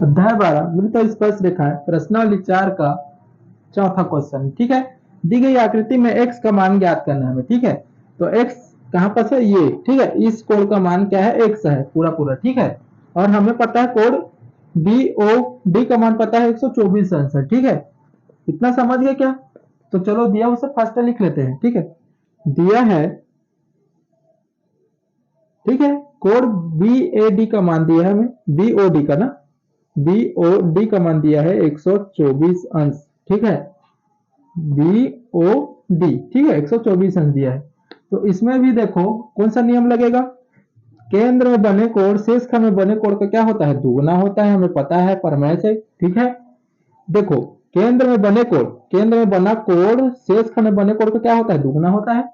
अध्याय 12 वृत्त और स्पर्श रेखाएं प्रश्नावली 4 का चौथा क्वेश्चन। ठीक है, दी गई आकृति में x का मान ज्ञात करना है हमें। ठीक है, तो x कहाँ पर है, ये। ठीक है, इस कोण का मान क्या है, x है पूरा पूरा। ठीक है, और हमें पता है कोण BOD का मान पता है 124 अंश है। ठीक है, इतना समझ गए क्या? तो चलो दिया उसे फर्स्ट लिख लेते हैं। ठीक है, दिया है, ठीक है, कोण BAD का मान दिया है हमें, BOD का ना, BOD का मान दिया है 124 अंश। ठीक है, BOD, ठीक है, 124 अंश दिया है। तो इसमें भी देखो कौन सा नियम लगेगा, केंद्र में बने कोण शेषखंड में बने कोण का क्या होता है, दुगुना होता है, हमें पता है प्रमेय से। ठीक है, देखो केंद्र में बने कोण, केंद्र में बना कोण शेषखंड में बने कोण का क्या होता है, दुगुना होता है।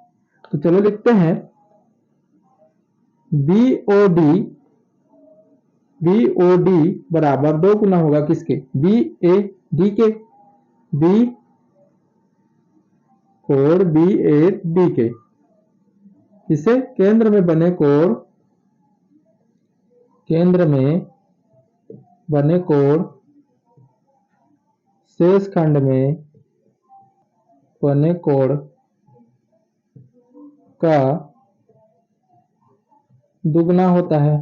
तो चलो लिखते हैं BOD, BOD बराबर दो गुना होगा किसके, BAD के, B कोण BAD के। इसे केंद्र में बने कोण, केंद्र में बने कोण शेषखंड में बने कोण का दुगना होता है,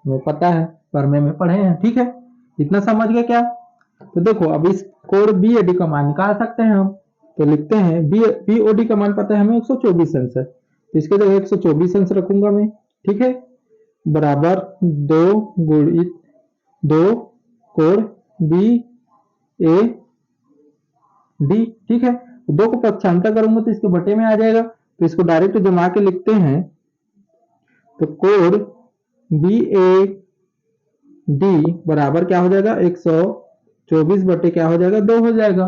वो पता है, प्रमेय में पढ़े हैं। ठीक है, इतना समझ गए क्या? तो देखो अब इस कोण BAD का मान निकाल सकते हैं हम। तो लिखते हैं BOD का मान पता है हमें 124 अंश है, तो इसके जगह 124 अंश रखूंगा मैं। ठीक है, बराबर दो गुणित दो कोण BAD। ठीक है, दो को पक्षांतर करूंगा तो इसके बटे में आ जाएगा, तो इसको डायरेक्ट जमा के लिखते हैं। तो कोण BAD बराबर क्या हो जाएगा, 124 बटे क्या हो जाएगा, 2 हो जाएगा।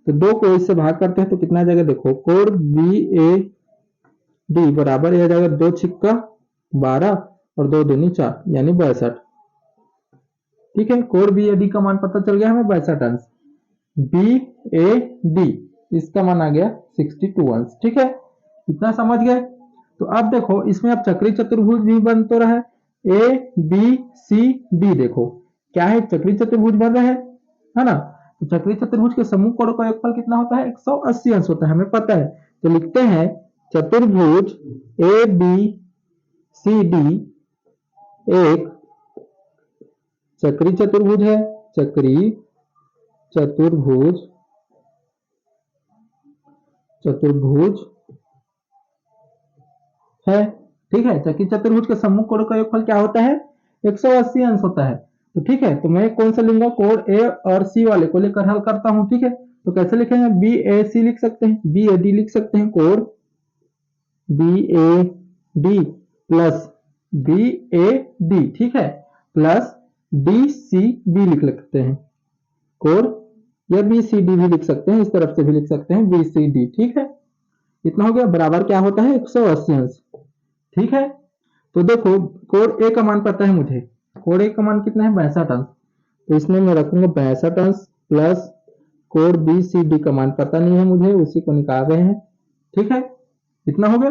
तो 2 को इससे भाग करते हैं तो कितना आ जाएगा, देखो कोण BAD बराबर यह जाएगा 2 छिक्का 12 और 2 दूनी 4 यानी 62। ठीक है, कोण BAD का मान पता चल गया हमें 62 अंश। BAD इसका मान आ गया 62 अंश। ठीक है, इतना समझ गए। तो अब देखो इसमें अब चक्रीय चतुर्भुज भी बन तो रहा है, ABCD। देखो क्या है, चक्रीय चतुर्भुज बन रहा है ना। तो चक्रीय चतुर्भुज के समूह कोणों का योगफल कितना होता है, 180 अंश होता है, हमें पता है। तो लिखते हैं चतुर्भुज ABCD एक चक्रीय चतुर्भुज है, चक्रीय चतुर्भुज, चतुर्भुज है। ठीक है, चक्रीय चतुर्भुज के सम्मुख कोणों का योगफल क्या होता है, 180 अंश होता है। तो ठीक है, तो मैं कौन सा लूंगा, कोण ए और सी वाले को लेकर हल करता हूं। ठीक है, तो कैसे लिखेंगे, BAC लिख सकते हैं, BAD लिख सकते हैं, कोण BAD प्लस BAD। ठीक है, प्लस DCB लिख सकते हैं, कोण या BCD भी लिख सकते हैं, इस तरफ से भी लिख सकते हैं BCD। ठीक है, इतना हो गया, बराबर क्या होता है, 180 अंश। ठीक है, तो देखो कोण ए का मान पता है मुझे, कोण ए का मान कितना है, 62 अंश। तो इसमें मैं रखूंगा 62 अंश प्लस कोण BCD का मान पता नहीं है मुझे, उसी को निकाल रहे हैं। ठीक है, इतना हो गया।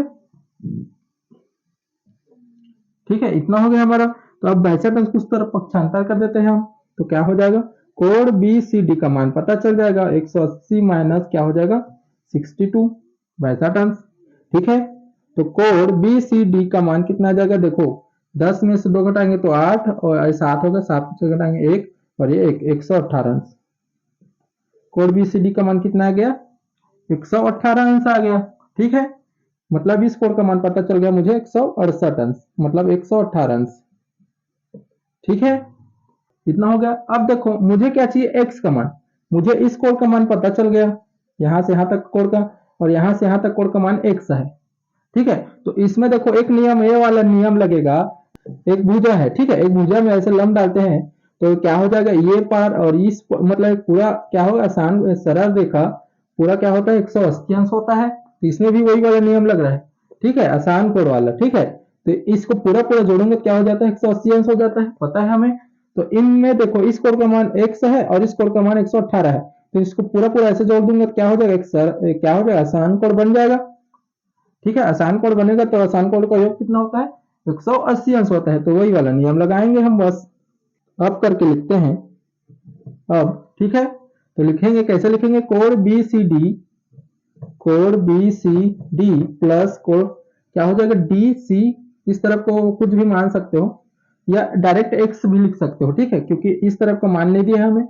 ठीक है, इतना हो गया हमारा। तो अब 62 अंश कुछ तरफ पक्षांतर कर देते हैं हम, तो क्या हो जाएगा, कोण BCD का मान पता चल जाएगा, 180 माइनस क्या हो जाएगा, 62, 62 अंश। ठीक है, तो कोण BCD का मान कितना आ जाएगा, देखो 10 में से 2 घटाएंगे तो 8 और 7 होगा, 7 से घटाएंगे 1 और ये 118 अंश। कोण BCD का मान कितना आ गया, 118 अंश आ गया। ठीक है, मतलब इस कोण का मान पता चल गया मुझे 168 अंश, मतलब 118 अंश। ठीक है, इतना हो गया। अब देखो मुझे क्या चाहिए, x का मान, मुझे इस कोण का मान पता चल गया, यहां से यहां तक कोण का, और यहां से यहां तक कोण का मान x है। ठीक है, तो इसमें देखो एक नियम, ये वाला नियम लगेगा, एक भुजा है। ठीक है, एक भुजा में ऐसे लंब डालते हैं तो क्या हो जाएगा, ये पार और इस मतलब पूरा क्या होगा, आसान सरल रेखा पूरा क्या होता है, 180 अंश होता है। तो इसमें भी वही वाला नियम लग रहा है। ठीक है, आसान कोण वाला। ठीक है, तो इसको पूरा पूरा जोड़ेंगे क्या हो जाता है, 180 अंश हो जाता है, पता है हमें। तो इनमें देखो इस कोण का मान x है और इस कोण का मान 118 है, तो इसको पूरा पूरा ऐसे जोड़ दूंगा क्या हो जाएगा, क्या हो जाएगा, आसान कोण बन जाएगा। ठीक है, आसान कोण बनेगा तो आसान कोण का योग कितना होता है, 180 अंश होता है, तो वही वाला नियम लगाएंगे हम बस। अब करके लिखते हैं अब, ठीक है। तो लिखेंगे, कैसे लिखेंगे, कोण बी सी डी, कोण बी सी डी प्लस कोण क्या हो जाएगा डी सी, इस तरफ को कुछ भी मान सकते हो या डायरेक्ट एक्स भी लिख सकते हो, ठीक है, क्योंकि इस तरफ को मान नहीं दिया हमें,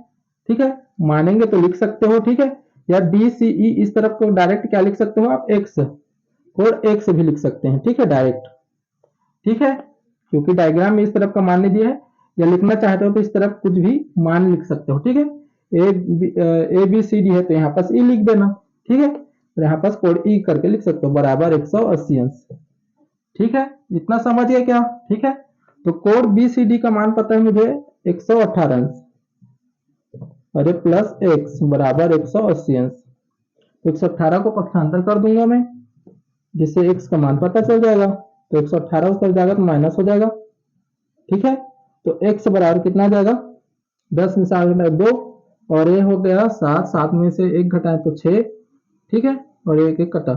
ठीक है, मानेंगे तो लिख सकते हो, ठीक है। या डी सी ई इस तरफ को डायरेक्ट क्या लिख सकते हो आप, एक्स, कोण एक्स भी लिख सकते हैं, ठीक है, डायरेक्ट, ठीक है, क्योंकि डायग्राम में इस तरफ का मान नहीं दिया है। या लिखना चाहते हो तो इस तरफ कुछ भी मान लिख सकते हो, ठीक है। ए बी सी डी है तो यहाँ पास ई लिख देना, ठीक है, तो यहाँ पास कोड ई करके लिख सकते हो बराबर 180 अंश, ठीक है, इतना समझिए क्या, ठीक है। तो कोड बी सी डी का मान पता है मुझे 118 अंश, अरे प्लस एक्स बराबर 180 अंश, तो 118 को पक्षांतर कर दूंगा मैं, जिससे एक्स का मान पता चल जाएगा, तो 118 उस तरफ जाएगा तो माइनस हो जाएगा, ठीक है। तो एक्स बराबर कितना जाएगा, 10 में 7 में 2 और ये हो गया 7, 7 में से 1 घटाए तो 6, ठीक है, और एक एक कटा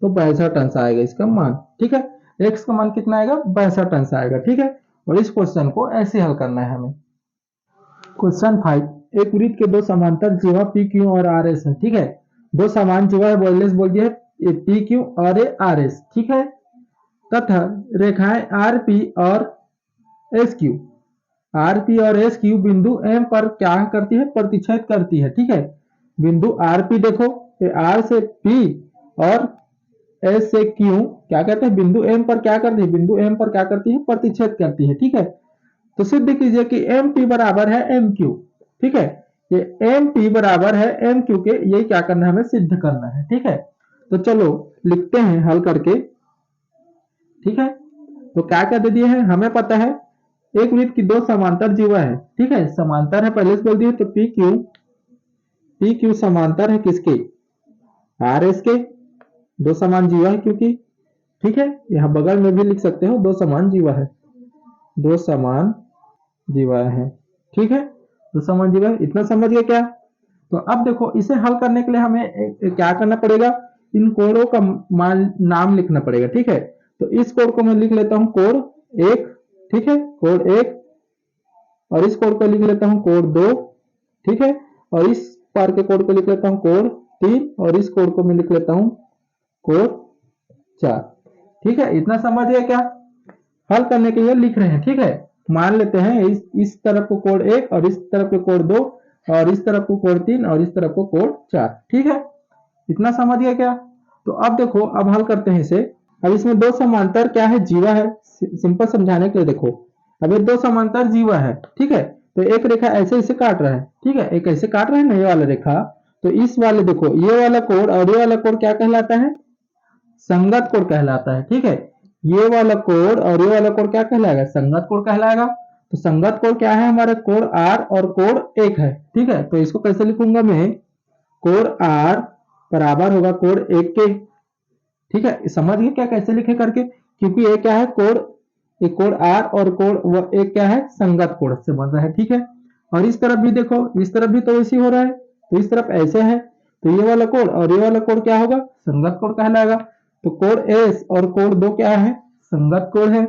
तो 62 अंश आएगा इसका मान, ठीक है। एक्स का मान कितना आएगा, 62 अंश आएगा, ठीक है। और इस क्वेश्चन को ऐसे हल करना है हमें। क्वेश्चन 5, एक वृत्त के दो समांतर जीवा पी क्यू और आर एस है, ठीक है, दो समान जीवा है, बोल दिया है पी क्यू और आर एस, ठीक है, तथा रेखाएं आर पी और एस क्यू, आर पी और एस क्यू बिंदु एम पर क्या करती है, प्रतिच्छेद करती है, ठीक है। बिंदु आर पी देखो, आर से पी और एस से क्यू क्या करते हैं, बिंदु एम पर क्या करती है, बिंदु एम पर क्या करती है, प्रतिच्छेद करती है, ठीक है। तो सिद्ध कीजिए कि एम पी बराबर है एम क्यू, ठीक है, ये एम पी बराबर है एम क्यू के, ये क्या करना है, हमें सिद्ध करना है, ठीक है। तो चलो लिखते हैं हल करके, ठीक है। तो क्या क्या दे दिए हैं, हमें पता है एक वृत्त की दो समांतर जीवा है, ठीक है, समांतर है पहले से बोल दिए, तो पी क्यू समांतर है किसके, आर एस के, दो समान जीवा है क्योंकि, ठीक है, यहां बगल में भी लिख सकते हो दो समान जीवा है, दो समान जीवा है, ठीक है, दो समान जीवा है, इतना समझ गए क्या। तो अब देखो इसे हल करने के लिए हमें क्या करना पड़ेगा, इन कोणों का नाम लिखना पड़ेगा, ठीक है। तो इस कोण को मैं लिख लेता हूं कोण एक, ठीक है, कोण एक, और इस कोण को लिख लेता हूं कोण दो, ठीक है, और इस पार के कोण को लिख लेता हूं कोण तीन, और इस कोण को मैं लिख लेता हूं कोण चार, ठीक है, इतना समझ गए क्या। हल करने के लिए लिख रहे हैं, ठीक है, मान लेते हैं इस तरफ को कोण एक और इस तरफ को कोण दो और इस तरफ को कोण तीन और इस तरफ को कोण चार, ठीक है, इतना समझ गया क्या। तो अब देखो, अब हल करते हैं इसे। अब इसमें दो समांतर क्या है, जीवा है, सिंपल समझाने के लिए देखो, अब ये दो समांतर जीवा है, ठीक है, तो एक रेखा ऐसे इसे काट रहा है, ठीक है, एक ऐसे काट रहा है ना ये वाला रेखा, तो इस वाले देखो ये वाला कोण और ये वाला कोण क्या कहलाता है, संगत कोण कहलाता है, ठीक है, ये वाला कोण और ये वाला कोण क्या कहलाएगा, संगत कोण कहलाएगा। तो संगत कोण क्या है हमारा, कोण आर और कोण एक है, ठीक है, तो इसको कैसे लिखूंगा मैं, कोण आर बराबर होगा कोण एक के, ठीक है, समझ गए क्या कैसे लिखे करके, क्योंकि ये क्या है कोण, एक कोण आर और कोण एक क्या है, संगत कोण से बन रहा है, ठीक है। और इस तरफ भी देखो, इस तरफ भी तो ऐसे हो रहा है, तो इस तरफ ऐसे है, तो ये वाला कोण और ये वाला कोण क्या होगा, संगत कोण कहलाएगा। तो कोण एस और कोण दो क्या है, संगत कोण है,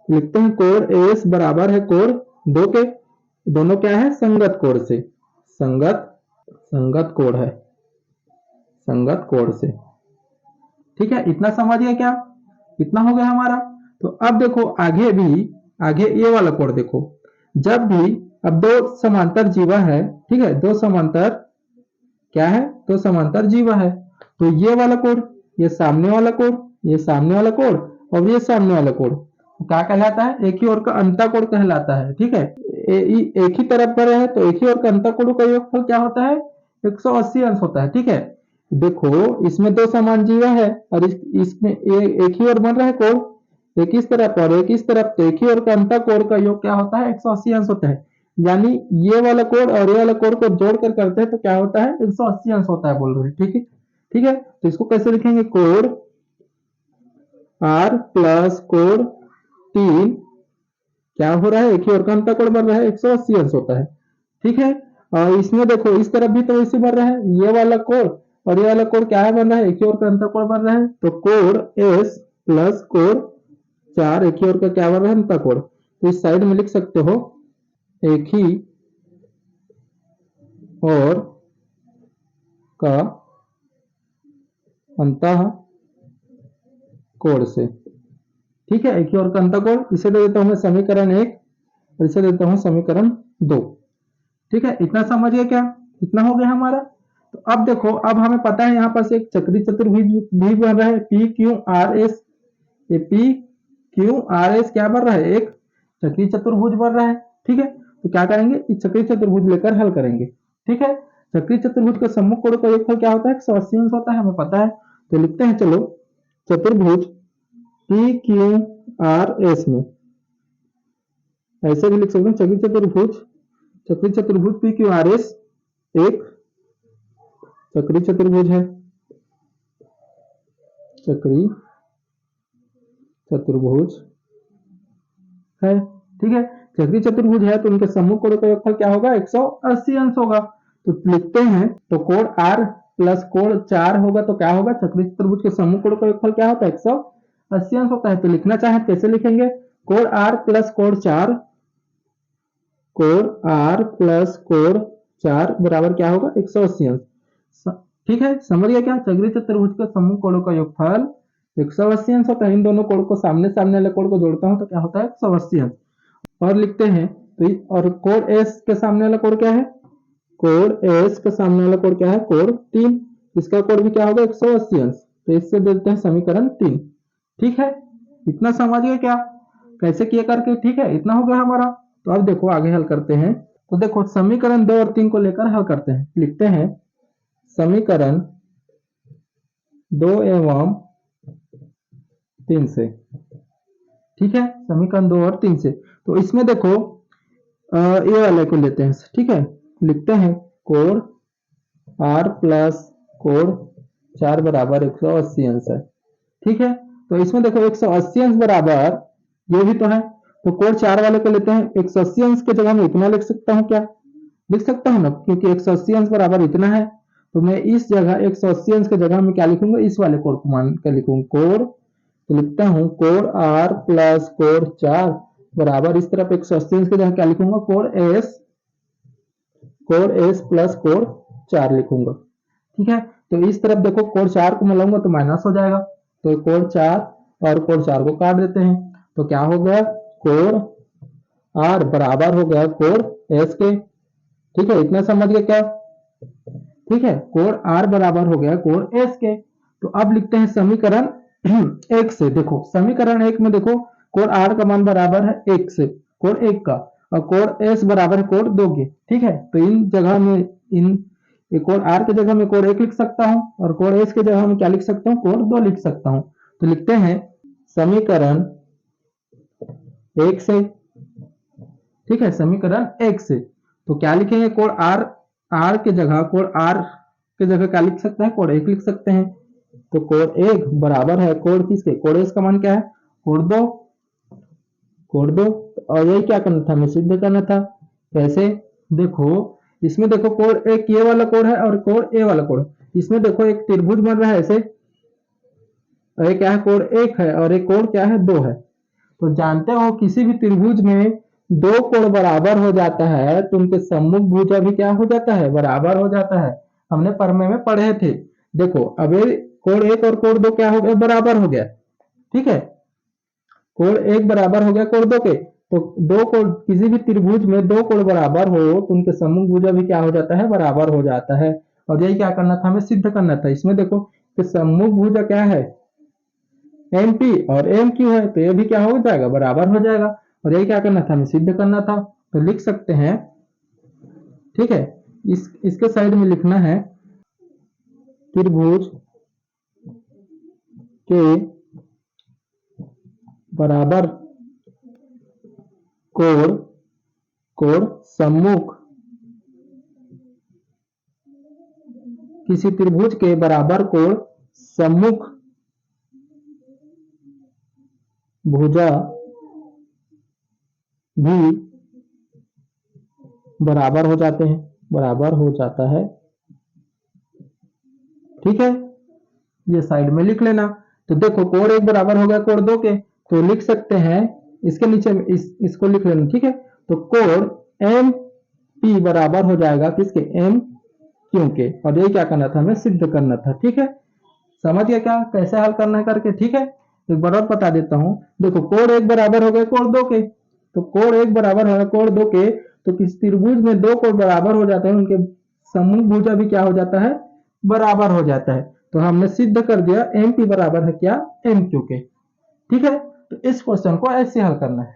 लिखते हैं कोण एस बराबर है कोण दो के, दोनों क्या है, संगत कोण से, संगत कोण है, संगत कोण से, ठीक है, इतना समझ गया क्या, इतना हो गया हमारा। तो अब देखो आगे भी, आगे ये वाला कोण देखो, जब भी अब दो समांतर जीवा है, ठीक है, दो समांतर क्या है, दो समांतर जीवा है, तो ये वाला कोण, ये सामने वाला कोण, ये सामने वाला कोण और ये सामने वाला कोण तो क्या कहलाता है, एक ही ओर का अंतःकोण कहलाता है, ठीक है, एक ही तरफ पर है तो एक ही ओर का अंतःकोण का योगफल क्या होता है, 180 अंश होता है, ठीक है। देखो इसमें दो समान जीवा है और इसमें एक ही ओर बन रहा है कोण, एक इस तरफ और एक इस तरफ, तो एक ही ओर का अंतःकोण का योग क्या होता है, 180 अंश होता है, यानी ये वाला कोण और ये वाला कोण को जोड़कर करते हैं तो क्या होता है, 180 अंश होता है बोल रहे हैं, ठीक है, ठीक है। तो इसको कैसे लिखेंगे, कोण आर प्लस कोण तीन क्या हो रहा है, एक ही और का अंतःकोण बन रहा है, 180 अंश होता है, ठीक है। और इसमें देखो इस तरफ भी तो इसी बन रहा है, ये वाला कोण और ये वाला कोण क्या है बन रहा है, एक ही और का अंतःकोण बन रहा है, तो कोण एस प्लस कोण चार, एक ही और का क्या बन रहा है, अंतःकोण, तो इस साइड में लिख सकते हो एक ही और का अंतः कोण से। ठीक है, एक ही और का अंतः कोण, इसे दे देता हूं मैं समीकरण 1 और इसे देता हूं समीकरण 2। ठीक है, इतना समझ गए क्या? इतना हो गया हमारा। तो अब देखो, अब हमें पता है यहाँ पर से एक चक्रीय चतुर्भुज भी बन रहा है, पी क्यू आर एस। ये पी क्यू आर एस क्या बन रहा है? एक चक्रीय चतुर्भुज बन रहा है। ठीक है, तो क्या करेंगे, इस चक्रीय चतुर्भुज लेकर हल करेंगे। ठीक है, चक्रीय चतुर्भुज का सम्मुख कोण का योगफल क्या होता है? 180 अंश होता है, हमें पता है। तो लिखते हैं, चलो चतुर्भुज पी क्यू आर एस में ऐसे भी लिख सकते हैं, चक्रीय चतुर्भुज पी क्यू आर एस एक चक्रीय चतुर्भुज है, चक्रीय चतुर्भुज है। ठीक है, चक्रीय चतुर्भुज है तो उनके सम्मुख कोण का योगफल क्या होगा? 180 अंश होगा। तो लिखते हैं, तो कोण r प्लस कोण 4 होगा तो क्या होगा? चक्रीय चतुर्भुज के सम्मुख कोण का योगफल क्या होता है? 180 अंश होता है। तो लिखना चाहे कैसे लिखेंगे? कोण r प्लस कोण 4, कोण r प्लस कोण 4 बराबर क्या होगा? 180 अंश। ठीक है, समझ गया क्या? चक्रीय चतुर्भुज के सम्मुख कोणों का योगफल 180 अंश होता है। इन दोनों कोण को सामने सामने वाले कोण को जोड़ता हूं तो क्या होता है? 180 अंश। और लिखते हैं, तो और कोण एस के सामने वाला कोण क्या है? कोण एस के सामने वाला कोण क्या है? कोण 3। इसका कोण भी क्या होगा? 180 अंश। तो इससे देते हैं समीकरण 3। ठीक है, इतना समझ गए क्या कैसे किया करके? ठीक है, इतना हो गया हमारा। तो अब देखो आगे हल करते हैं। तो देखो समीकरण 2 और 3 को लेकर हल करते हैं। लिखते हैं समीकरण 2 एवं 3 से। ठीक है, समीकरण 2 और 3 से। तो इसमें देखो ये वाले को लेते हैं। ठीक है, लिखते हैं कोण r प्लस कोण 4 बराबर 180 अंश है। ठीक है, तो इसमें देखो 180 अंश बराबर ये भी तो है, तो कोण 4 वाले को लेते हैं। 180 अंश के जगह में इतना लिख सकता हूँ क्या? लिख सकता हूँ ना, क्योंकि 180 अंश बराबर इतना है। तो मैं इस जगह 180 अंश के जगह में क्या लिखूंगा? इस वाले कोण को मान कर लिखूंगा कोण। तो लिखता हूँ कोण r प्लस कोण 4 बराबर इस तरफ 180 अंश की जगह क्या लिखूंगा? कोण एस प्लस कोण 4 लिखूंगा। ठीक है, तो इस तरफ देखो कोण 4 को मिलाऊंगा तो माइनस हो जाएगा, तो कोण 4 और कोण 4 को काट देते हैं। तो क्या हो गया? कोण r बराबर हो गया कोण एस के। ठीक है, इतना समझ गए क्या? ठीक है, कोण r बराबर हो गया कोण एस के। तो अब लिखते हैं समीकरण 1 से। देखो समीकरण 1 में देखो कोण r का मान बराबर है 1 से, कोण 1 का, और कोण s बराबर है कोण 2 के। ठीक है, तो इन जगह में इन कोण r की जगह में कोण 1 लिख सकता हूं और कोण s की जगह में क्या लिख सकता हूं? कोण 2 लिख सकता हूं। तो लिखते हैं समीकरण 1 से। ठीक है, समीकरण 1 से तो क्या लिखेंगे? कोण r की जगह कोण r की जगह क्या लिख सकते हैं? कोण 1 लिख सकते हैं। तो कोण 1 बराबर है कोण किसके? कोण एस का मान क्या है? कोण 2। कोण 2, और यही क्या करना था? हमें सिद्ध करना था। कैसे? देखो इसमें देखो कोण एक ये वाला कोण है और कोण ए वाला कोण। इसमें देखो एक त्रिभुज बन रहा है ऐसे, और ये क्या है? कोण 1 है और एक कोण क्या है? 2 है। तो जानते हो किसी भी त्रिभुज में दो कोण बराबर हो जाता है तो उनके सम्मुख भुजा भी क्या हो जाता है? बराबर हो जाता है। हमने प्रमेय में पढ़े थे। देखो अब ये कोण 1 और कोण 2 क्या हो गया? बराबर हो गया। ठीक है, कोण 1 बराबर हो गया कोण 2 के। तो दो कोण, किसी भी त्रिभुज में दो कोण बराबर हो तो उनके सम्मुख भुजा भी क्या हो जाता है? बराबर हो जाता है। और यही क्या करना था? हमें सिद्ध करना था। इसमें देखो कि सम्मुख भुजा क्या है? एम पी और एम क्यू है, तो ये भी क्या हो जाएगा? बराबर हो जाएगा। और यही क्या करना था? हमें सिद्ध करना था। तो लिख सकते हैं, ठीक है, इसके साइड में लिखना है त्रिभुज के बराबर कोण कोण सम्मुख, किसी त्रिभुज के बराबर कोण सम्मुख भुजा भी बराबर हो जाते हैं, बराबर हो जाता है। ठीक है, ये साइड में लिख लेना। तो देखो कोण 1 बराबर हो गया कोण 2 के, तो लिख सकते हैं इसके नीचे इसको लिख लेना, ठीक है। तो कोण एम पी बराबर हो जाएगा किसके, एम क्यू के। और ये क्या करना था, हमें सिद्ध करना था, ठीक है। समझ गया क्या कैसे हल करना है करके, ठीक है। एक बार और बता देता हूं, देखो कोण एक बराबर हो गए कोण दो के, तो कोण एक बराबर है कोण दो के, तो किस त्रिभुज में दो कोण बराबर हो जाते हैं उनके समूह भुजा भी क्या हो जाता है, बराबर हो जाता है। तो हमने सिद्ध कर दिया एम पी बराबर है क्या, एम क्यू के, ठीक है। तो इस क्वेश्चन को ऐसे हल करना है।